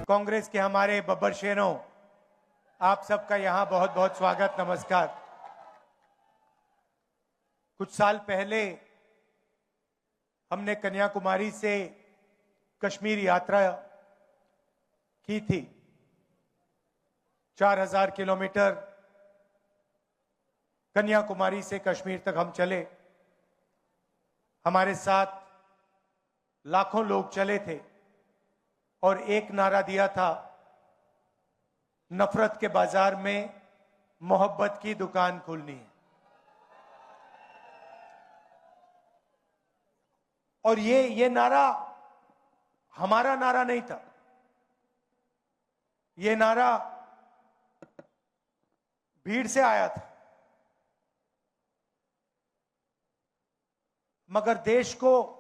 कांग्रेस के हमारे बब्बर शेरों, आप सबका यहां बहुत बहुत स्वागत, नमस्कार। कुछ साल पहले हमने कन्याकुमारी से कश्मीर यात्रा की थी। 4000 किलोमीटर कन्याकुमारी से कश्मीर तक हम चले। हमारे साथ लाखों लोग चले थे और एक नारा दिया था, नफरत के बाजार में मोहब्बत की दुकान खोलनी है। और ये नारा हमारा नारा नहीं था, ये नारा भीड़ से आया था। मगर देश को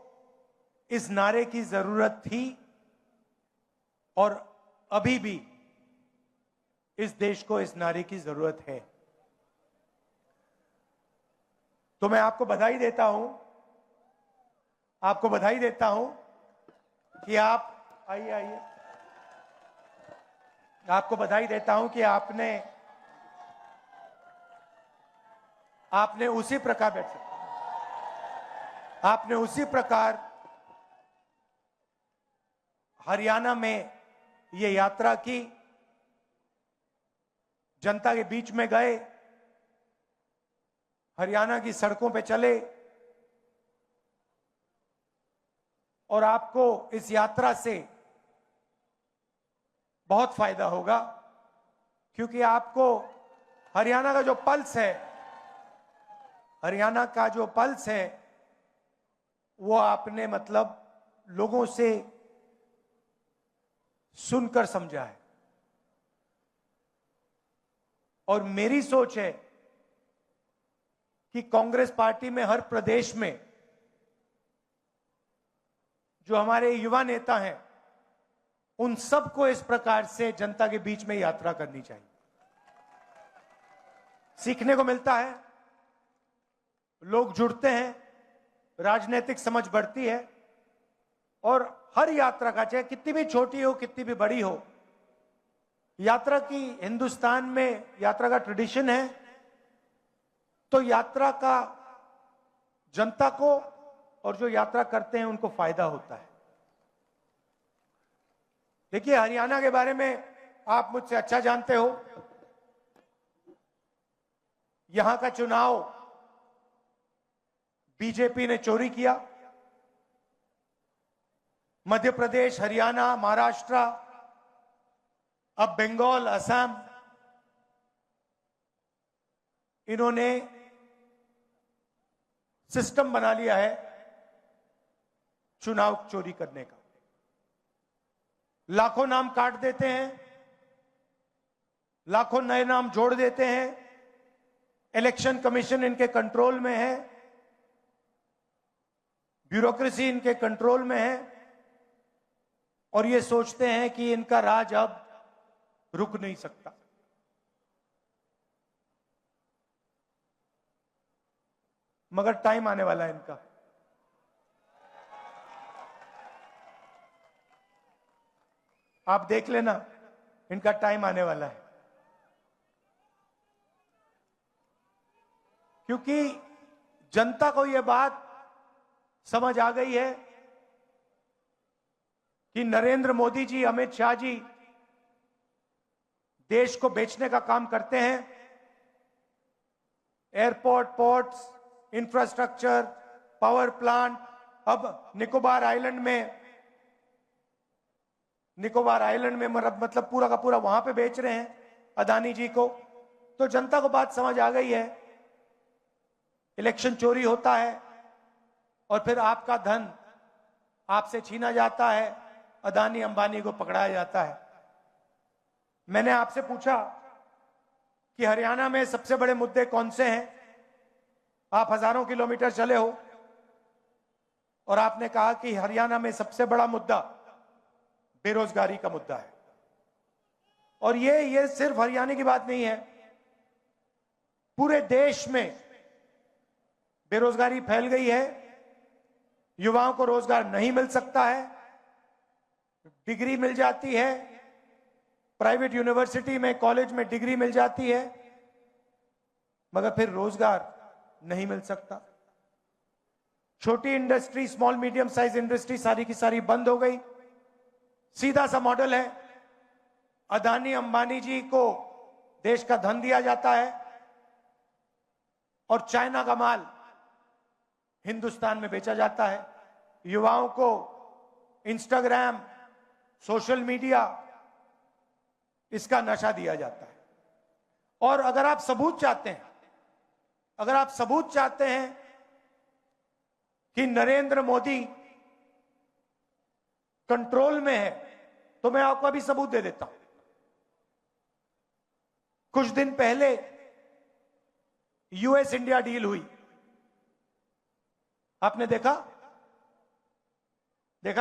इस नारे की जरूरत थी और अभी भी इस देश को इस नारे की जरूरत है। तो मैं आपको बधाई देता हूं, कि आप आइए, आपको बधाई देता हूं कि आपने उसी प्रकार हरियाणा में ये यात्रा की, जनता के बीच में गए, हरियाणा की सड़कों पे चले। और आपको इस यात्रा से बहुत फायदा होगा, क्योंकि आपको हरियाणा का जो पल्स है, वो आपने लोगों से सुनकर समझा है। और मेरी सोच है कि कांग्रेस पार्टी में हर प्रदेश में जो हमारे युवा नेता हैं, उन सबको इस प्रकार से जनता के बीच में यात्रा करनी चाहिए। सीखने को मिलता है, लोग जुड़ते हैं, राजनीतिक समझ बढ़ती है। और हर यात्रा का, चाहे कितनी भी छोटी हो कितनी भी बड़ी हो, यात्रा की हिंदुस्तान में यात्रा का ट्रेडिशन है। तो यात्रा का जनता को और जो यात्रा करते हैं उनको फायदा होता है। देखिए, हरियाणा के बारे में आप मुझसे अच्छा जानते हो। यहां का चुनाव बीजेपी ने चोरी किया। मध्य प्रदेश, हरियाणा, महाराष्ट्र, अब बंगाल, असम, इन्होंने सिस्टम बना लिया है चुनाव चोरी करने का। लाखों नाम काट देते हैं, लाखों नए नाम जोड़ देते हैं। इलेक्शन कमीशन इनके कंट्रोल में है, ब्यूरोक्रेसी इनके कंट्रोल में है, और ये सोचते हैं कि इनका राज अब रुक नहीं सकता। मगर टाइम आने वाला है इनका। आप देख लेना, इनका टाइम आने वाला है। क्योंकि जनता को यह बात समझ आ गई है कि नरेंद्र मोदी जी, अमित शाह जी देश को बेचने का काम करते हैं। Airport, ports, infrastructure, power plant, अब निकोबार आइलैंड में पूरा का पूरा वहां पे बेच रहे हैं अदानी जी को। तो जनता को बात समझ आ गई है, इलेक्शन चोरी होता है और फिर आपका धन आपसे छीना जाता है, अदानी अंबानी को पकड़ाया जाता है। मैंने आपसे पूछा कि हरियाणा में सबसे बड़े मुद्दे कौन से हैं। आप हजारों किलोमीटर चले हो और आपने कहा कि हरियाणा में सबसे बड़ा मुद्दा बेरोजगारी का मुद्दा है। और ये सिर्फ हरियाणा की बात नहीं है, पूरे देश में बेरोजगारी फैल गई है। युवाओं को रोजगार नहीं मिल सकता है, डिग्री मिल जाती है, प्राइवेट यूनिवर्सिटी में, कॉलेज में डिग्री मिल जाती है, मगर फिर रोजगार नहीं मिल सकता। छोटी industry, small medium size industry सारी की सारी बंद हो गई। सीधा सा मॉडल है, अदानी अंबानी जी को देश का धन दिया जाता है और चाइना का माल हिंदुस्तान में बेचा जाता है। युवाओं को इंस्टाग्राम, सोशल मीडिया, इसका नशा दिया जाता है। और अगर आप सबूत चाहते हैं, अगर आप सबूत चाहते हैं कि नरेंद्र मोदी कंट्रोल में है, तो मैं आपको अभी सबूत दे देता हूं। कुछ दिन पहले यूएस इंडिया डील हुई, आपने देखा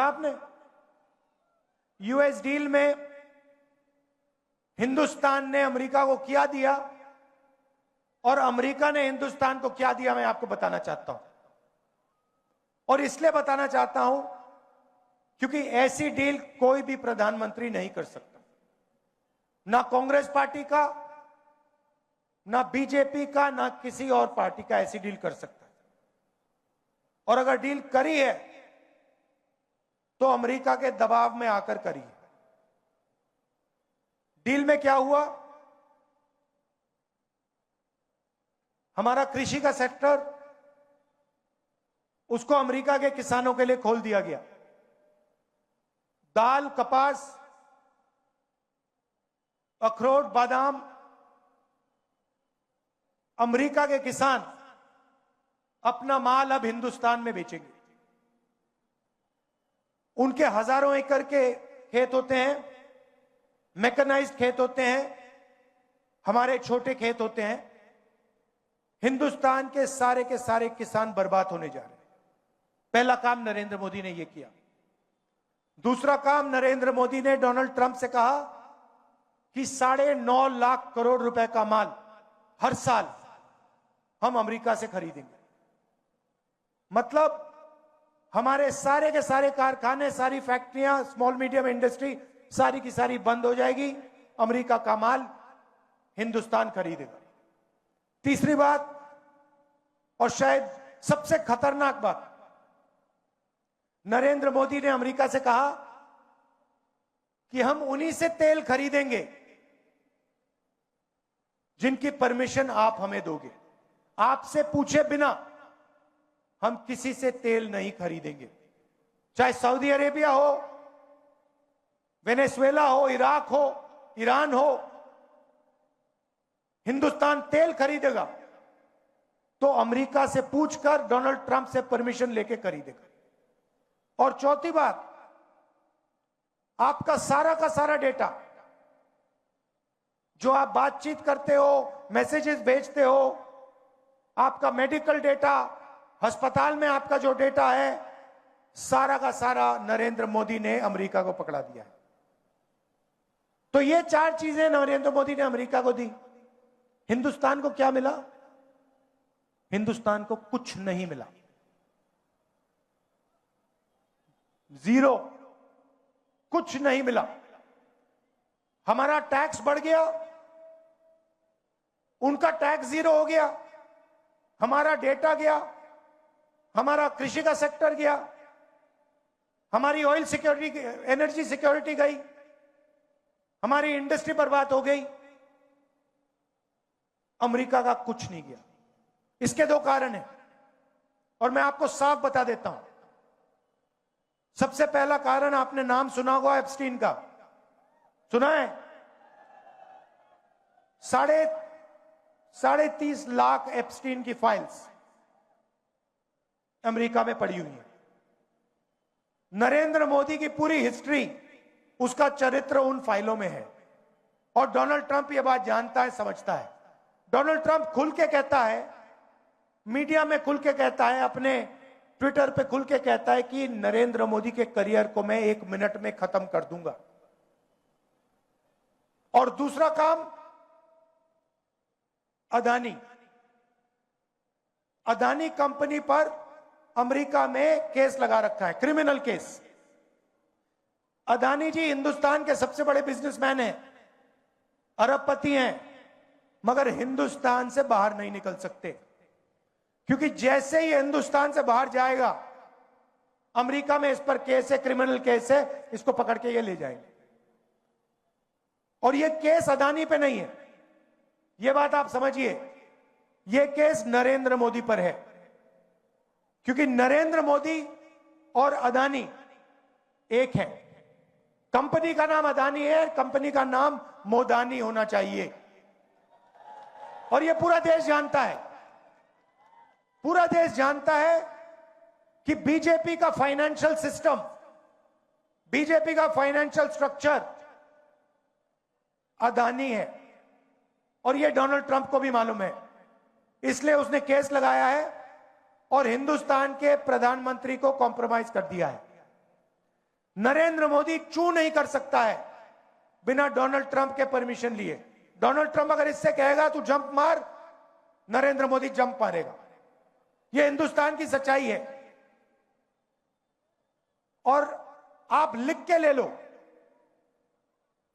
आपने? यूएस डील में हिंदुस्तान ने अमेरिका को क्या दिया और अमेरिका ने हिंदुस्तान को क्या दिया, मैं आपको बताना चाहता हूं। और इसलिए बताना चाहता हूं क्योंकि ऐसी डील कोई भी प्रधानमंत्री नहीं कर सकता, ना कांग्रेस पार्टी का, ना बीजेपी का, ना किसी और पार्टी का ऐसी डील कर सकता है। और अगर डील करी है तो अमेरिका के दबाव में आकर करी है। डील में क्या हुआ? हमारा कृषि का सेक्टर, उसको अमेरिका के किसानों के लिए खोल दिया गया। दाल, कपास, अखरोट, बादाम, अमेरिका के किसान अपना माल अब हिंदुस्तान में बेचेंगे। उनके हजारों एकड़ के खेत होते हैं, मैकेनाइज्ड खेत होते हैं, हमारे छोटे खेत होते हैं। हिंदुस्तान के सारे किसान बर्बाद होने जा रहे हैं। पहला काम नरेंद्र मोदी ने यह किया। दूसरा काम, नरेंद्र मोदी ने डोनाल्ड ट्रंप से कहा कि 9.5 लाख करोड़ रुपए का माल हर साल हम अमेरिका से खरीदेंगे। मतलब हमारे सारे के सारे कारखाने, सारी फैक्ट्रियां, स्मॉल मीडियम इंडस्ट्री सारी की सारी बंद हो जाएगी, अमेरिका का माल हिंदुस्तान खरीदेगा। तीसरी बात, और शायद सबसे खतरनाक बात, नरेंद्र मोदी ने अमेरिका से कहा कि हम उन्हीं से तेल खरीदेंगे जिनकी परमिशन आप हमें दोगे। आपसे पूछे बिना हम किसी से तेल नहीं खरीदेंगे, चाहे सऊदी अरेबिया हो, वेनेजुएला हो, इराक हो, ईरान हो। हिंदुस्तान तेल खरीदेगा तो अमेरिका से पूछकर, डोनाल्ड ट्रंप से परमिशन लेके खरीदेगा। और चौथी बात, आपका सारा का सारा डेटा जो आप बातचीत करते हो, मैसेजेस भेजते हो, आपका मेडिकल डेटा, अस्पताल में आपका जो डेटा है, सारा का सारा नरेंद्र मोदी ने अमेरिका को पकड़ा दिया है। तो ये 4 चीजें नरेंद्र मोदी ने अमेरिका को दी। हिंदुस्तान को क्या मिला? हिंदुस्तान को कुछ नहीं मिला, जीरो, कुछ नहीं मिला। हमारा टैक्स बढ़ गया, उनका टैक्स जीरो हो गया, हमारा डेटा गया, हमारा कृषि का सेक्टर गया, हमारी ऑयल सिक्योरिटी, एनर्जी सिक्योरिटी गई, हमारी इंडस्ट्री बर्बाद हो गई। अमेरिका का कुछ नहीं गया। इसके 2 कारण हैं और मैं आपको साफ बता देता हूं। सबसे पहला कारण, आपने नाम सुना होगा एप्स्टीन का, सुना है? 30.5 लाख एप्स्टीन की फाइल्स अमेरिका में पड़ी हुई है। नरेंद्र मोदी की पूरी हिस्ट्री, उसका चरित्र उन फाइलों में है। और डोनाल्ड ट्रंप ये बात जानता है, समझता है। डोनाल्ड ट्रंप खुल के कहता है, मीडिया में खुल के कहता है, अपने ट्विटर पे खुल के कहता है कि नरेंद्र मोदी के करियर को मैं 1 मिनट में खत्म कर दूंगा। और दूसरा काम, अदानी कंपनी पर अमेरिका में केस लगा रखा है, क्रिमिनल केस। अदानी जी हिंदुस्तान के सबसे बड़े बिजनेसमैन हैं, अरबपति हैं, मगर हिंदुस्तान से बाहर नहीं निकल सकते, क्योंकि जैसे ही हिंदुस्तान से बाहर जाएगा, अमेरिका में इस पर केस है, क्रिमिनल केस है, इसको पकड़ के ये ले जाएंगे। और ये केस अदानी पे नहीं है, ये बात आप समझिए, ये केस नरेंद्र मोदी पर है, क्योंकि नरेंद्र मोदी और अदानी एक है। कंपनी का नाम अदानी है, कंपनी का नाम मोदानी होना चाहिए। और ये पूरा देश जानता है, पूरा देश जानता है कि बीजेपी का फाइनेंशियल सिस्टम, बीजेपी का फाइनेंशियल स्ट्रक्चर अदानी है। और ये डोनाल्ड ट्रंप को भी मालूम है, इसलिए उसने केस लगाया है और हिंदुस्तान के प्रधानमंत्री को कॉम्प्रोमाइज कर दिया है। नरेंद्र मोदी चू नहीं कर सकता है बिना डोनाल्ड ट्रंप के परमिशन लिए। डोनाल्ड ट्रंप अगर इससे कहेगा तू जंप मार, नरेंद्र मोदी जंप मारेगा। यह हिंदुस्तान की सच्चाई है। और आप लिख के ले लो,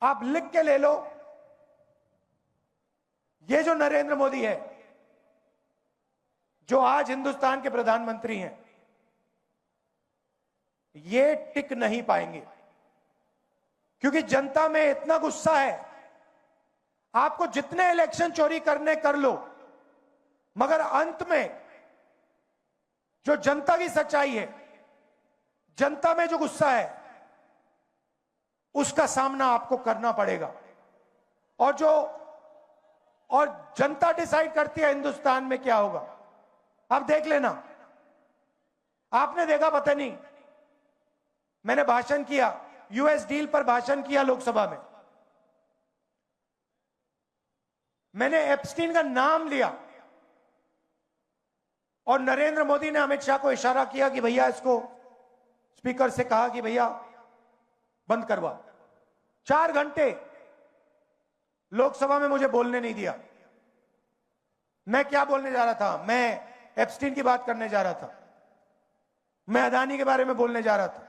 आप लिख के ले लो, ये जो नरेंद्र मोदी है, जो आज हिंदुस्तान के प्रधानमंत्री हैं, ये टिक नहीं पाएंगे, क्योंकि जनता में इतना गुस्सा है। आपको जितने इलेक्शन चोरी करने कर लो, मगर अंत में जो जनता की सच्चाई है, जनता में जो गुस्सा है, उसका सामना आपको करना पड़ेगा। और जनता डिसाइड करती है हिंदुस्तान में क्या होगा। आप देख लेना, आपने देखा पता नहीं, मैंने भाषण किया, यूएस डील पर भाषण किया लोकसभा में, मैंने एप्स्टीन का नाम लिया और नरेंद्र मोदी ने अमित शाह को इशारा किया कि भैया इसको, स्पीकर से कहा कि भैया बंद करवा। 4 घंटे लोकसभा में मुझे बोलने नहीं दिया। मैं क्या बोलने जा रहा था? मैं एप्स्टीन की बात करने जा रहा था, मैं अदानी के बारे में बोलने जा रहा था,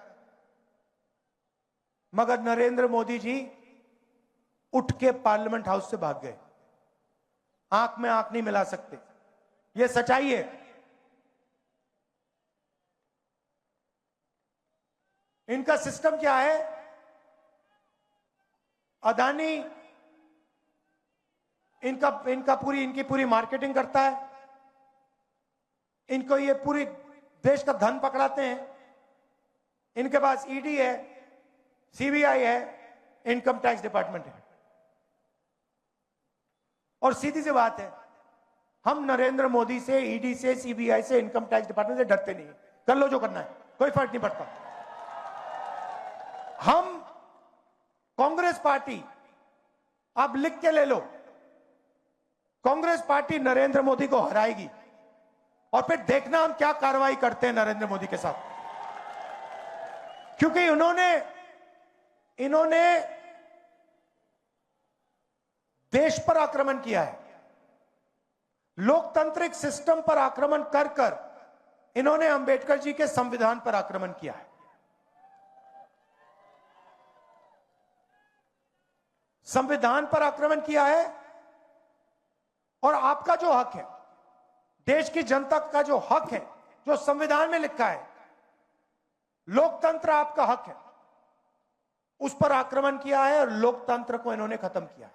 मगर नरेंद्र मोदी जी उठ के पार्लियामेंट हाउस से भाग गए। आंख में आंख नहीं मिला सकते, यह सच्चाई है। इनका सिस्टम क्या है? अदानी इनकी पूरी मार्केटिंग करता है, इनको ये पूरी देश का धन पकड़ाते हैं। इनके पास ईडी है, सीबीआई है, इनकम टैक्स डिपार्टमेंट है। और सीधी सी बात है, हम नरेंद्र मोदी से, ईडी से, सीबीआई से, इनकम टैक्स डिपार्टमेंट से डरते नहीं। कर लो जो करना है, कोई फर्क नहीं पड़ता। हम कांग्रेस पार्टी, आप लिख के ले लो, कांग्रेस पार्टी नरेंद्र मोदी को हराएगी और फिर देखना हम क्या कार्रवाई करते हैं नरेंद्र मोदी के साथ। क्योंकि इन्होंने देश पर आक्रमण किया है, लोकतांत्रिक सिस्टम पर आक्रमण कर कर इन्होंने अंबेडकर जी के संविधान पर आक्रमण किया है। संविधान पर आक्रमण किया है। और आपका जो हक है, देश की जनता का जो हक है, जो संविधान में लिखा है, लोकतंत्र आपका हक है, उस पर आक्रमण किया है और लोकतंत्र को इन्होंने खत्म किया है।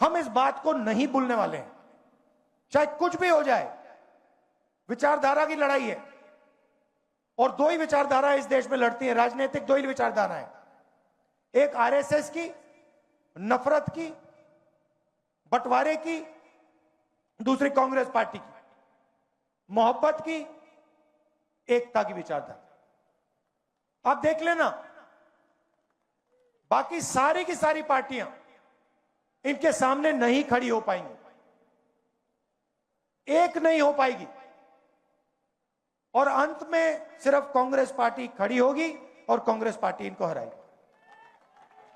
हम इस बात को नहीं भूलने वाले हैं, चाहे कुछ भी हो जाए। विचारधारा की लड़ाई है और 2 ही विचारधारा इस देश में लड़ती है, राजनीतिक 2 ही विचारधारा है। एक आरएसएस की, नफरत की, बंटवारे की, दूसरी कांग्रेस पार्टी की, मोहब्बत की, एकता की विचारधारा। आप देख लेना, बाकी सारी की सारी पार्टियां इनके सामने नहीं खड़ी हो पाएंगी, एक नहीं हो पाएगी। और अंत में सिर्फ कांग्रेस पार्टी खड़ी होगी और कांग्रेस पार्टी इनको हराएगी।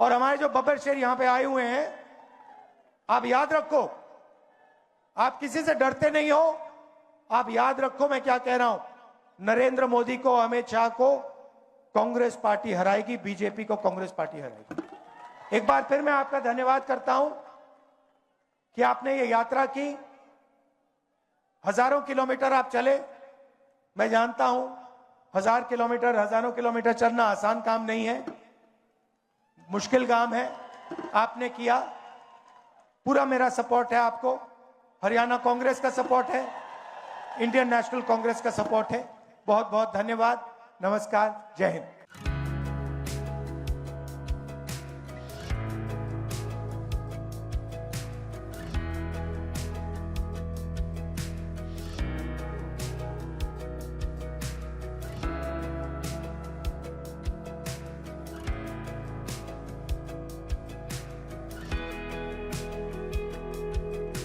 और हमारे जो बब्बर शेर यहां पे आए हुए हैं, आप याद रखो, आप किसी से डरते नहीं हो। आप याद रखो मैं क्या कह रहा हूं, नरेंद्र मोदी को, अमित शाह को कांग्रेस पार्टी हराएगी, बीजेपी को कांग्रेस पार्टी हराएगी। एक बार फिर मैं आपका धन्यवाद करता हूं। कि आपने ये यात्रा की, हजारों किलोमीटर आप चले। मैं जानता हूं 1000 किलोमीटर, हजारों किलोमीटर चलना आसान काम नहीं है, मुश्किल काम है। आपने किया, पूरा मेरा सपोर्ट है आपको। हरियाणा कांग्रेस का सपोर्ट है, इंडियन नेशनल कांग्रेस का सपोर्ट है। बहुत बहुत धन्यवाद। नमस्कार, जय हिंद।